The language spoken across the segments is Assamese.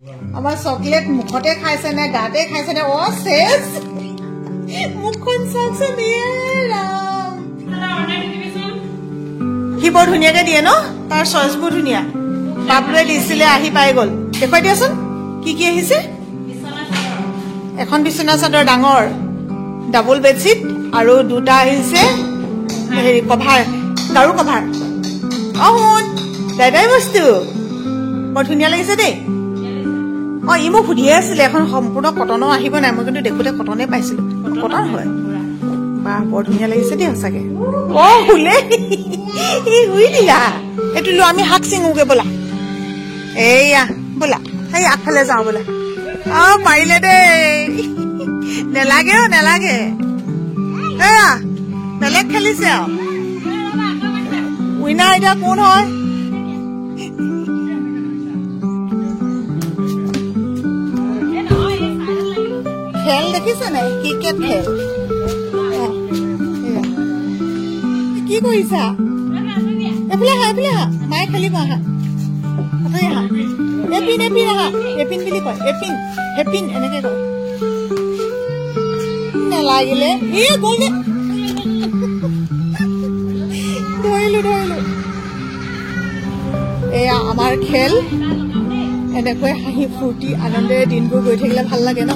আমাৰ চকলেট মুখতে খাইছে নে গাতে খাইছে নে অ শেষ মুখখন চাইছে নিৰাম সি বৰ ধুনীয়াকে দিয়ে ন তাৰ চইচবোৰ ধুনীয়া বাবুৱে দিছিলে আহি পাই গ'ল দেখুৱাই দিয়াচোন কি কি আহিছে এখন বিছনা চাদৰ ডাঙৰ ডাবল বেডশ্বীট আৰু দুটা আহিছে হেৰি কভাৰ গাৰু কভাৰ অহন দাদাই বস্তু বৰ ধুনীয়া লাগিছে দেই অ ই মোক সুধিয়ে আছিলে এখন সম্পূৰ্ণ কটনৰ আহিব নাই মই কিন্তু দেখোতে কটনে পাইছিলো কটন হয় বা বৰ ধুনীয়া লাগিছে দেই সঁচাকে অ হুলে ই হুই দিলা এইটো লো আমি হাক চিঙোগে বলা এয়া বলা এই আগফালে যাওঁ বলা অ পাৰিলে দেই নেলাগে অ নেলাগে এয়া বেলেগ খেলিছে আৰু উইনাৰ এতিয়া কোন হয় খেল দেখিছে নাই ক্ৰিকেট খেল কি কৰিছা এইফালে হা মায়ে খেলিব আহা এপিন এপিন আহা এপিন বুলি কয় এপিন হেপিন এনেকে কয় নেলাগিলে গ'ল ধৰিলো এয়া আমাৰ খেল এনেকৈ হাঁহি ফূৰ্তি আনন্দেৰে দিনবোৰ গৈ থাকিলে ভাল লাগে ন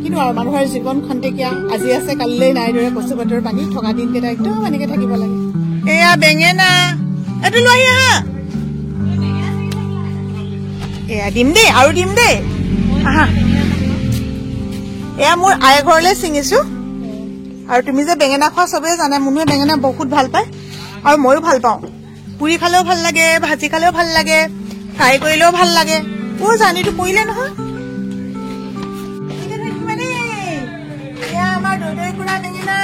কিন্তু আৰু মানুহৰ জীৱন খন্তেকীয়া আজি আছে কালিলৈ নাই দৰে কচু পাতৰ পানী থকা দিনকেইটা একদম এনেকে থাকিব লাগে এয়া বেঙেনা এইটো লৈ আহা এয়া দিম দেই আৰু দিম দেই আহা এয়া মোৰ আই ঘৰলৈ ছিঙিছো আৰু তুমি যে বেঙেনা খোৱা চবেই জানে মুনুৱে বেঙেনা বহুত ভাল পায় আৰু ময়ো ভাল পাওঁ পুৰি খালেও ভাল লাগে ভাজি খালেও ভাল লাগে ফ্ৰাই কৰিলেও ভাল লাগে মোৰ জানিটো পৰিলে নহয় এয়া আমাৰ দৈ কুৰা বেঙেনা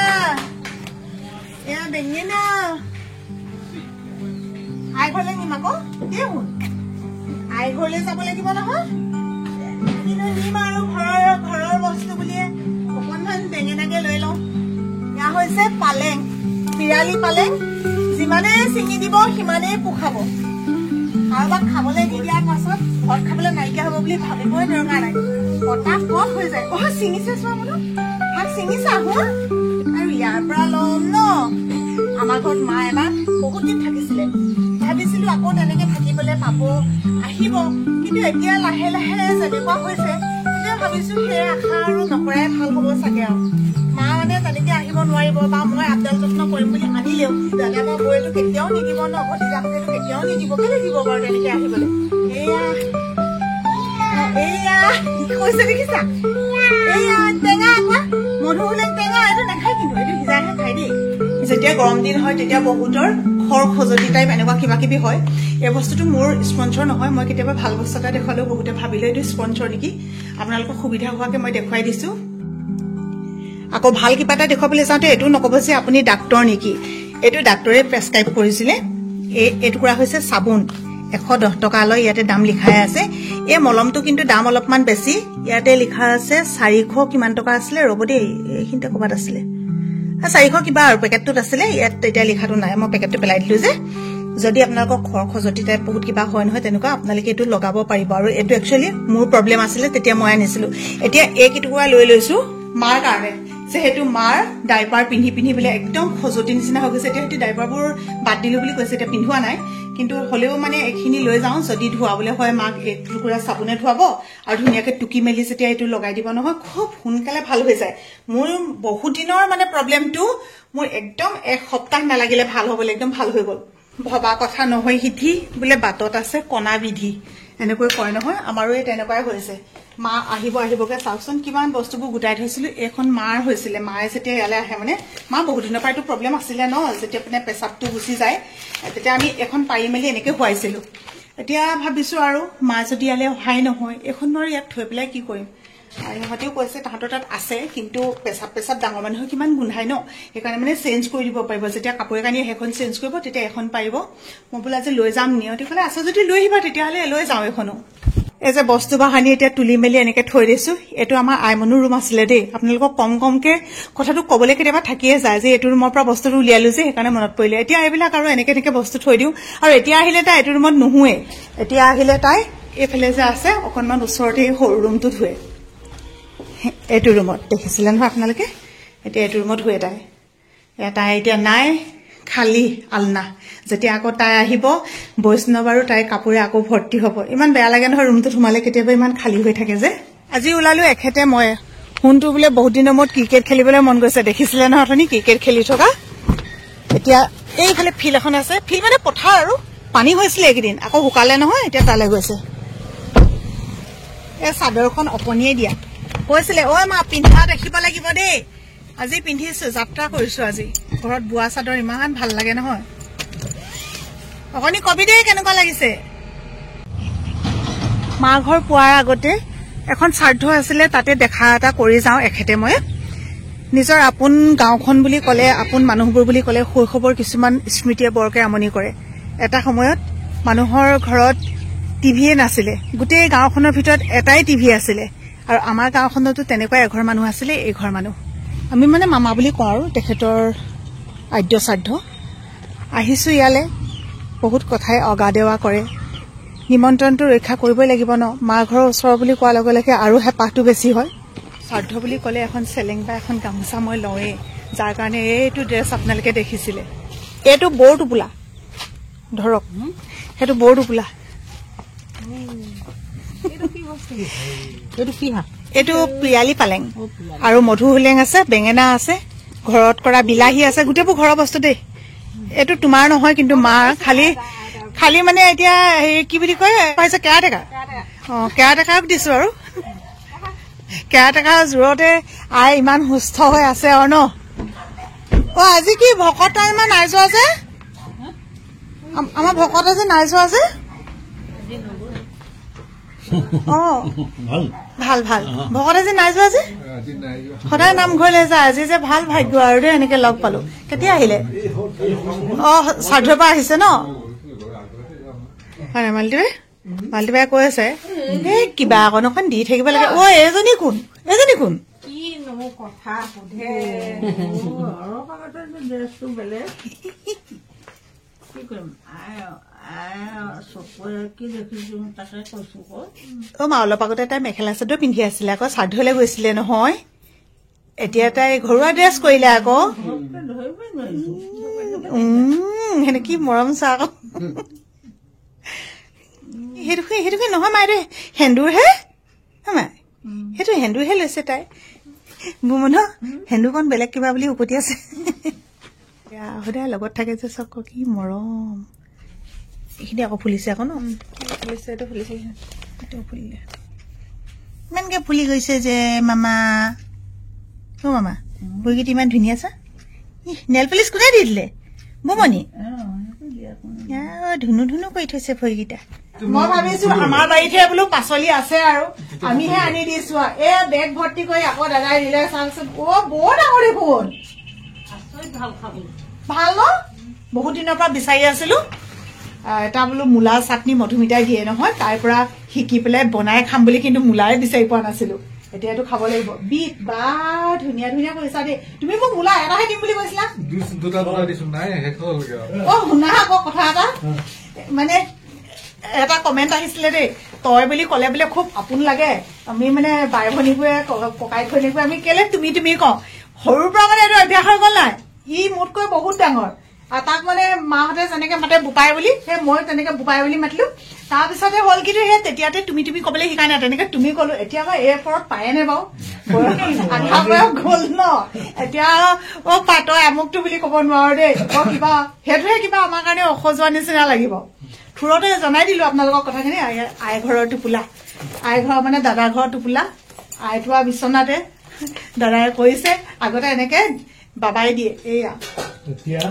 এয়া বেঙেনা আই ঘৰলৈ নিম আকৌ শুন আই ঘৰলৈ যাব লাগিব নহয় কিন্তু নিম আৰু ঘৰৰ বস্তু বুলিয়ে অকণমান বেঙেনাকে লৈ লওঁ এয়া হৈছে পালেং পিৰালি পালেং যিমানে ছিঙি দিব সিমানেই পোখাব কাৰোবাক খাবলৈ দি দিয়াৰ পাছত ঘৰত খাবলৈ নাইকিয়া হ'ব বুলি ভাবিবই দৰকাৰ নাই পটাপট হৈ যায় অ ছিঙিছে চোৱা বোলো শাক ছিঙিছা শুন আৰু ইয়াৰ পৰা ল'ম ন আমাৰ ঘৰত মা এবাৰ বহুত দিন থাকিছিলে ভাবিছিলো আকৌ তেনেকে থাকিবলৈ পাব আহিব কিন্তু এতিয়া লাহে লাহে যেনেকুৱা হৈছে এতিয়া ভাবিছো সেই আশা আৰু নকৰাই ভাল হ'ব চাগে আৰু মা মানে তেনেকে আহিব নোৱাৰিব বা মই আপডাল যত্ন কৰিম বুলি আনিলেও দাদা বা বৌয়েতো কেতিয়াও নিদিব ন ভতিজাহঁতেতো কেতিয়াও নিদিব কেলে দিব বাৰু তেনেকে আহিবলৈ এয়া কৈছে দেখিছা এয়া টেঙা আকৌ মধুসোলেং টেঙা এইটো নাখায় কিন্তু এইটো সিজাইহে খাই দেই যেতিয়া গৰম দিন হয় তেতিয়া বহুতৰ খৰ খজতি টাইপ এনেকুৱা কিবা কিবি হয় এই বস্তুটো মোৰ স্পন্সৰ নহয় মই কেতিয়াবা ভাল বস্তু এটা দেখুৱালেও বহুতে ভাবিলে এইটো স্পন্সৰ নেকি আপোনালোকক সুবিধা হোৱাকে মই দেখুৱাই দিছো আকৌ ভাল কিবা এটা দেখুৱাবলৈ যাওঁতে এইটো নক'ব যে আপুনি ডাক্তৰ নেকি এইটো ডাক্তৰে প্ৰেছক্ৰাইব কৰিছিলে এইটুকুৰা হৈছে চাবোন 110 টকা লয় ইয়াতে দাম লিখাই আছে এই মলমটো কিন্তু দাম অলপমান বেছি ইয়াতে লিখা আছে 400 কিমান টকা আছিলে ৰ'ব দেই এইখিনিতে ক'বাত আছিলে 400 কিবা আৰু পেকেটটোত আছিলে ইয়াত এতিয়া লিখাটো নাই মই পেকেটটো পেলাই দিলো যে যদি আপোনালোকৰ খৰ খজতি টাইপ বহুত কিবা হয় নহয় তেনেকুৱা আপোনালোকে এইটো লগাব পাৰিব আৰু এইটো একচুৱেলি মোৰ প্ৰব্লেম আছিলে তেতিয়া মই আনিছিলো এতিয়া এই কিটুকুৰা লৈ লৈছো মাৰ কাৰণে যেহেতু মাৰ ডাইপাৰ পিন্ধি বোলে একদম খজতি নিচিনা হৈ গৈছে এতিয়া সেইটো ডাইপাৰবোৰ বাদ দিলো বুলি কৈছে এতিয়া পিন্ধোৱা নাই কিন্তু হলেও মানে এইখিনি লৈ যাওঁ যদি ধুৱাবলৈ হয় মাক এইটুকুৰা চাবোনে ধুৱাব আৰু ধুনীয়াকে টুকি মেলি যেতিয়া এইটো লগাই দিব নহয় খুব সোনকালে ভাল হৈ যায় মোৰ বহুত দিনৰ মানে প্ৰব্লেমটো মোৰ একদম এক সপ্তাহ নালাগিলে ভাল হ'বলৈ একদম ভাল হৈ গ'ল ভবা কথা নহয় সিদ্ধি বোলে বাটত আছে কণা বিধি এনেকৈ কয় নহয় আমাৰো এই তেনেকুৱাই হৈছে মা আহিবকে চাওকচোন কিমান বস্তুবোৰ গোটাই থৈছিলো এখন মাৰ হৈছিলে মায়ে যেতিয়া ইয়ালৈ আহে মানে মা বহুত দিনৰ পৰা এইটো প্ৰব্লেম আছিলে ন যেতিয়া মানে পেচাবটো গুচি যায় তেতিয়া আমি এখন পাৰি মেলি এনেকৈ শুৱাইছিলো এতিয়া ভাবিছো আৰু মা যদি ইয়ালৈ অহাই নহয় এখন মই ইয়াত থৈ পেলাই কি কৰিম ইহঁতেও কৈছে তাহাঁতৰ তাত আছে কিন্তু পেচাব ডাঙৰ মানুহৰ কিমান গোন্ধাই ন সেইকাৰণে মানে চেঞ্জ কৰি দিব পাৰিব যেতিয়া কাপোৰ কানি সেইখন চেঞ্জ কৰিব তেতিয়া এখন পাৰিব মই বোলে আজি লৈ যাম নিয়তি ক'লে আছে যদি লৈ আহিবা তেতিয়াহ'লে লৈ যাওঁ এখনো এই যে বস্তু বাহানি এতিয়া তুলি মেলি এনেকে থৈ দিছো এইটো আমাৰ আইমনুৰ ৰুম আছিলে দেই আপোনালোকক কমকে কথাটো ক'বলৈ কেতিয়াবা থাকিয়ে যায় যে এইটো ৰুমৰ পৰা বস্তুটো উলিয়ালো যে সেইকাৰণে মনত পৰিলে এতিয়া এইবিলাক আৰু এনেকে বস্তু থৈ দিওঁ আৰু এতিয়া আহিলে তাই এইটো ৰুমত নুহুৱে এতিয়া আহিলে তাই এইফালে যে আছে অকণমান ওচৰতে সৰু ৰুমটো ধুৱে এইটো ৰুমত দেখিছিলে নহয় আপোনালোকে এতিয়া এইটো ৰুমত ধুৱে তাই এতিয়া নাই খালী আলনা যেতিয়া আকৌ তাই আহিব বৈষ্ণৱ আৰু তাইৰ কাপোৰে আকৌ ভৰ্তি হ'ব ইমান বেয়া লাগে নহয় ৰুমটোত সোমালে কেতিয়াবা ইমান খালী হৈ থাকে যে আজি ওলালো এখেতে মই শুনটো বোলে বহুত দিনৰ মূৰত ক্ৰিকেট খেলিবলৈ মন গৈছে দেখিছিলে নহয় অথনি ক্ৰিকেট খেলি থকা এতিয়া এইফালে ফিল্ড এখন আছে ফিল্ড মানে পথাৰ আৰু পানী হৈছিলে এইকেইদিন আকৌ শুকালে নহয় এতিয়া তালৈ গৈছে এই চাদৰখন অকণিয়ে দিয়া কৈছিলে ঐ মা পিন্ধা দেখিব লাগিব দেই আজি পিন্ধিছো যাত্ৰা কৰিছো আজি ঘৰত বোৱা চাদৰ ইমান ভাল লাগে নহয় অকণি কবি দেই কেনেকুৱা লাগিছে মা ঘৰ পোৱাৰ আগতে এখন শ্ৰাদ্ধ আছিলে তাতে দেখা এটা কৰি যাওঁ এখেতে মই নিজৰ আপোন গাঁওখন বুলি ক'লে আপোন মানুহবোৰ বুলি ক'লে শৈশৱৰ কিছুমান স্মৃতিয়ে বৰকে আমনি কৰে এটা সময়ত মানুহৰ ঘৰত টিভিয়ে নাছিলে গোটেই গাঁওখনৰ ভিতৰত এটাই টিভি আছিলে আৰু আমাৰ গাঁওখনতো তেনেকুৱা এঘৰ মানুহ আছিলে এঘৰ মানুহ আমি মানে মামা বুলি কওঁ আৰু তেখেতৰ আদ্য শ্ৰাদ্ধ আহিছোঁ ইয়ালৈ বহুত কথাই অগা দেৱা কৰে নিমন্ত্ৰণটো ৰক্ষা কৰিবই লাগিব ন মা ঘৰৰ ওচৰ বুলি কোৱাৰ লগে লগে আৰু হেঁপাহটো বেছি হয় শ্ৰাদ্ধ বুলি ক'লে এখন চেলেং বা এখন গামোচা মই লওঁৱেই যাৰ কাৰণে এইটো ড্ৰেছ আপোনালোকে দেখিছিলে এইটো বৰ টোপোলা ধৰক সেইটো বৰ টোপোলা এইটো পিয়ালি পালেং আৰু মধু হোলেং আছে বেঙেনা আছে ঘৰত কৰা বিলাহী আছে গোটেইবোৰ ঘৰৰ বস্তু দেই এইটো তোমাৰ নহয় কিন্তু মা খালি মানে এতিয়া হেৰি কি বুলি কয় পাইছে কেয়াৰটেকাৰ কেয়াৰটেকাৰক দিছো আৰু কেয়াৰটেকাৰ জোৰতে আই ইমান সুস্থ হৈ আছে আৰু ন আজি কি ভকত ইমান নাই যোৱা যে আমাৰ ভকত আজি নাই যোৱা যে ভাল ভাল ভকত আজি নাই যোৱা যে সদায় নামঘৰলৈ যায় আজি যে ভাল ভাগ্য আৰু দেই এনেকে লগ পালো কেতিয়া আহিলে শ্ৰাদ্ধৰ পৰা আহিছে ন মালতিবাই কৈ আছে এই কিবা অকণ দি থাকিব লাগে এজনী কোন মা অলপ আগতে তাই মেখেলা চাদৰ পিন্ধি আছিলে আকৌ শ্ৰাদ্ধলৈ গৈছিলে নহয় এতিয়া তাই ঘৰুৱা ড্ৰেছ কৰিলে আকৌ সেনে কি মৰম চা আকৌ সেইটোকে নহয় মাই দেই সেন্দুৰহে মাই সেইটো সেন্দুৰহে লৈছে তাই মোৰ ন সেন্দুৰকণ বেলেগ কিবা বুলি উকতি আছে সদায় লগত থাকে যে চক কি মৰম এইখিনি আকৌ ফুলিছে আকৌ ন ফুলিছে এইটো ফুলিছে এইটো ফুলিলে ইমানকে ফুলি গৈছে যে মামা মামা ভৰিকেইটা ইমান ধুনীয়া আছে নেল পলিচ কোনে দি দিলে বুমনি ধুনু ধুনু কৰি থৈছে ভৰিকেইটা মই ভাবিছো আমাৰ বাৰীতহে বোলো পাচলি আছে আৰু আমিহে আনি দিছো বেগ ভৰ্তি কৰি আকৌ দাদাই দিলে চাওকচোন বৰ ডাঙৰ দেখোন ভাল ন বহুত দিনৰ পৰা বিচাৰি আছিলো এটা বোলো মূলা চাটনি মধুমিতাই দিয়ে নহয় তাইৰ পৰা শিকি পেলাই বনাই খাম বুলি কিন্তু মূলাই বিচাৰি পোৱা নাছিলো এতিয়াতো খাব লাগিব বিট বা ধুনীয়া ধুনীয়া কৰিছা দেই তুমি মোক মূলা এটাহে দিম বুলি কৈছিলা শুনা আকৌ কথা এটা মানে এটা কমেণ্ট আহিছিলে দেই তই বুলি ক'লে বোলে খুব আপোন লাগে আমি মানে বাই ভনীবোৰে ককাই ভনীবোৰে আমি কেলে তুমি কওঁ সৰুৰ পৰা মানে এইটো অভ্যাস হৈ গ'ল নাই ই মোতকৈ বহুত ডাঙৰ আৰু তাক মানে মাহঁতে যেনেকে মাতে বোপাই বুলি সেই মই তেনেকে বোপাই বুলি মাতিলো তাৰপিছতে হ'ল কিন্তু সেই তেতিয়াতে তুমি ক'বলৈ শিকাই নাই তেনেকে তুমি ক'লো এতিয়া আকৌ এই ওপৰত পায়ে নে বাৰু আধা বয়স গ'ল ন এতিয়া তই আমুকটো বুলি ক'ব নোৱাৰো দেই কিবা সেইটোহে কিবা আমাৰ কাৰণে অসজোৱা নিচিনা লাগিব থুৰতে জনাই দিলো আপোনালোকৰ কথাখিনি আই ঘৰৰ টোপোলা আই ঘৰ মানে দাদা ঘৰৰ টোপোলা আই থোৱা বিচনাতে দাদাই কৈছে আগতে এনেকে বাবাই দিয়ে এয়া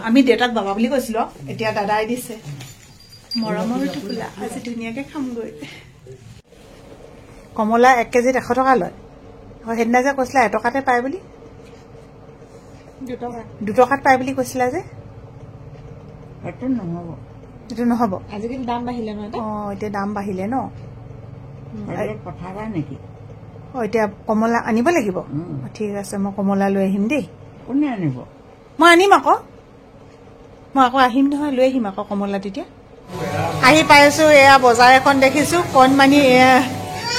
আমি দেউতাক বাবা বুলি কৈছিলো এতিয়া দাদাই দিছে মৰমৰ টোপোলা আজি ধুনীয়াকে খামগৈ কমলা 1 কেজিত 100 টকা লয় সেইদিনা যে কৈছিলা 1 টকাতে পায় বুলি 2 টকাত পায় বুলি কৈছিলা যে এইটো নহ'ব আজিকালি দাম বাঢ়িলে নহয় এতিয়া দাম বাঢ়িলে ন পঠাবা নেকি এতিয়া কমলা আনিব লাগিব ঠিক আছে মই কমলা লৈ আহিম দেই কোনে আনিব মই আনিম আকৌ আহিম নহয় লৈ আহিম আকৌ কমলা তেতিয়া আহি পাইছোঁ এয়া বজাৰ এখন দেখিছোঁ কণমানি এয়া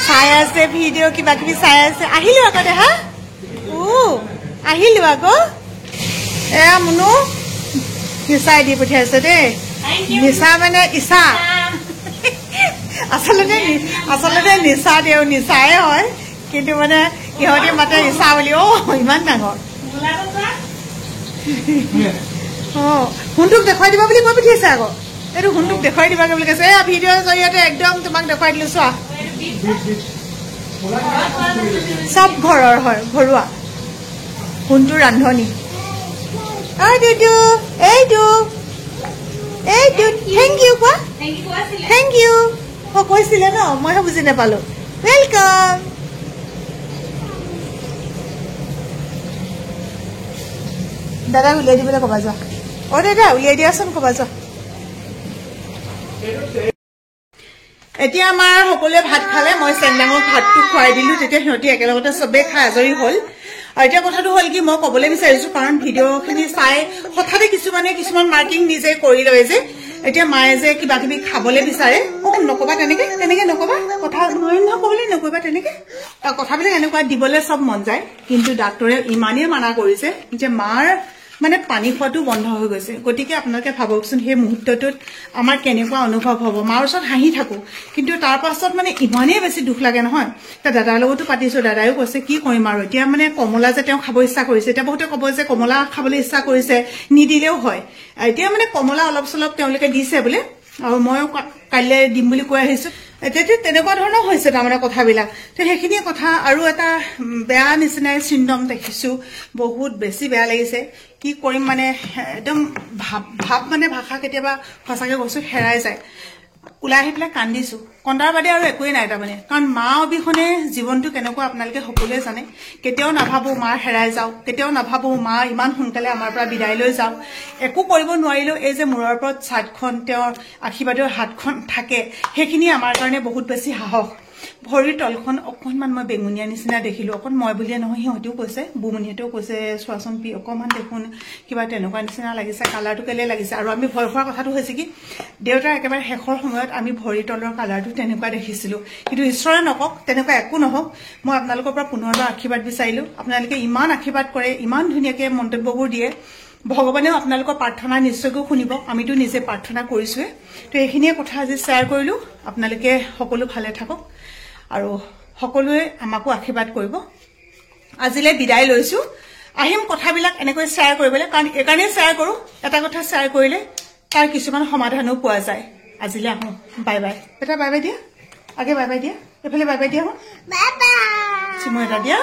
চাই আছে ভিডিঅ' কিবা কিবি চাই আছে আহিলোঁ আকৌ দে হা আহিলোঁ আকৌ এয়া মুনু নিচাই দি পঠিয়াইছে দেই নিচা মানে ইচ্ছা আচলতে নিচা দেও নিচাই হয় কিন্তু মানে ইহঁতে মাতে ইচ্ছা বুলি ইমান ডাঙৰ সোণটোক দেখুৱাই দিবা বুলি কৈ পঠিয়াইছে আকৌ এইটো সোণটোক দেখুৱাই দিবাগে বুলি কৈছে এয়া ভিডিঅ'ৰ জৰিয়তে একদম তোমাক দেখুৱাই দিলোঁ চোৱা চব ঘৰৰ হয় ঘৰুৱা সোণটো ৰান্ধনি এইটো থেংক ইউ কোৱা থেংক ইউ কৈছিলে ন মইহে বুজি নাপালো ৱেলকাম দাদা উলিয়াই দিবলৈ ক'বা যোৱা দাদা উলিয়াই দিয়াচোন ক'বা যোৱা এতিয়া আমাৰ সকলোৱে ভাত খালে মই চেংডাঙক ভাতটো খুৱাই দিলো তেতিয়া সিহঁতি একেলগতে চবেই খাই আজৰি হ'ল আৰু এতিয়া কথাটো হ'ল কি মই ক'বলৈ বিচাৰিছো কাৰণ ভিডিঅ'খিনি চাই হঠাতে কিছুমান মাৰ্কিং নিজে কৰি লয় যে এতিয়া মায়ে যে কিবা কিবি খাবলৈ বিচাৰে নকবা তেনেকে নকবা কথা ক'বলৈ নকবা তেনেকে কথাবিলাক এনেকুৱা দিবলৈ চব মন যায় কিন্তু ডাক্তৰে ইমানেই মানা কৰিছে যে মাৰ মানে পানী খোৱাটো বন্ধ হৈ গৈছে গতিকে আপোনালোকে ভাবকচোন সেই মুহূৰ্তটোত আমাৰ কেনেকুৱা অনুভৱ হ'ব মাৰ ওচৰত হাঁহি থাকো কিন্তু তাৰ পাছত মানে ইমানেই বেছি দুখ লাগে নহয় দাদাৰ লগতো পাতিছো দাদায়ো কৈছে কি কৰিম আৰু এতিয়া মানে কমলা যে তেওঁ খাব ইচ্ছা কৰিছে এতিয়া বহুতে ক'ব যে কমলা খাবলৈ ইচ্ছা কৰিছে নিদিলেও হয় এতিয়া মানে কমলা অলপ চলপ তেওঁলোকে দিছে বোলে আৰু ময়ো কাইলৈ দিম বুলি কৈ আহিছো এতিয়া তেনেকুৱা ধৰণৰ হৈছে তাৰমানে কথাবিলাক সেইখিনিয়ে কথা আৰু এটা বেয়া নিচিনাই চিন্ডম দেখিছো বহুত বেছি বেয়া লাগিছে কি কৰিম মানে একদম ভাৱ মানে ভাষা কেতিয়াবা সঁচাকে কৈছো হেৰাই যায় ওলাই আহি পেলাই কান্দিছো কন্দাৰ বাদে আৰু একোৱেই নাই তাৰমানে কাৰণ মা অবিহনে জীৱনটো কেনেকুৱা আপোনালোকে সকলোৱে জানে কেতিয়াও নাভাবো মাৰ হেৰাই যাওক কেতিয়াও নাভাবো মা ইমান সোনকালে আমাৰ পৰা বিদায় লৈ যাওক একো কৰিব নোৱাৰিলেও এই যে মূৰৰ ওপৰত ছাদখন তেওঁৰ আশীৰ্বাদৰ হাতখন থাকে সেইখিনি আমাৰ কাৰণে বহুত বেছি সাহস ভৰিৰ তলখন অকণমান মই বেঙুনীয়া নিচিনা দেখিলো অকণ মই বুলিয়ে নহয় সিহঁতেও কৈছে বুমনিহঁতেও কৈছে চোৱাচোন পি অকণমান দেখোন কিবা তেনেকুৱা নিচিনা লাগিছে কালাৰটো কেলে লাগিছে আৰু আমি ভয় খোৱাৰ কথাটো হৈছে কি দেউতাৰ একেবাৰে শেষৰ সময়ত আমি ভৰিৰ তলৰ কালাৰটো তেনেকুৱা দেখিছিলো কিন্তু ঈশ্বৰে নকওক তেনেকুৱা একো নহওক মই আপোনালোকৰ পৰা পুনৰবাৰ আশীৰ্বাদ বিচাৰিলো আপোনালোকে ইমান আশীৰ্বাদ কৰে ইমান ধুনীয়াকৈ মন্তব্যবোৰ দিয়ে ভগৱানেও আপোনালোকৰ প্ৰাৰ্থনা নিশ্চয়কৈ শুনিব আমিতো নিজে প্ৰাৰ্থনা কৰিছোৱে তো এইখিনিয়ে কথা আজি শ্বেয়াৰ কৰিলো আপোনালোকে সকলো ভালে থাকক আৰু সকলোৱে আমাকো আশীৰ্বাদ কৰিব আজিলৈ বিদায় লৈছো আহিম কথাবিলাক এনেকৈ শ্বেয়াৰ কৰিবলৈ কাৰণ এইকাৰণে শ্বেয়াৰ কৰো এটা কথা শ্বেয়াৰ কৰিলে তাৰ কিছুমান সমাধানো পোৱা যায় আজিলৈ আহোঁ বাই বাই এটা বাই বাই দিয়া আগে বাই বাই দিয়া এফালে বাই বাই দিয়া বাই বাই চিমু এটা দিয়া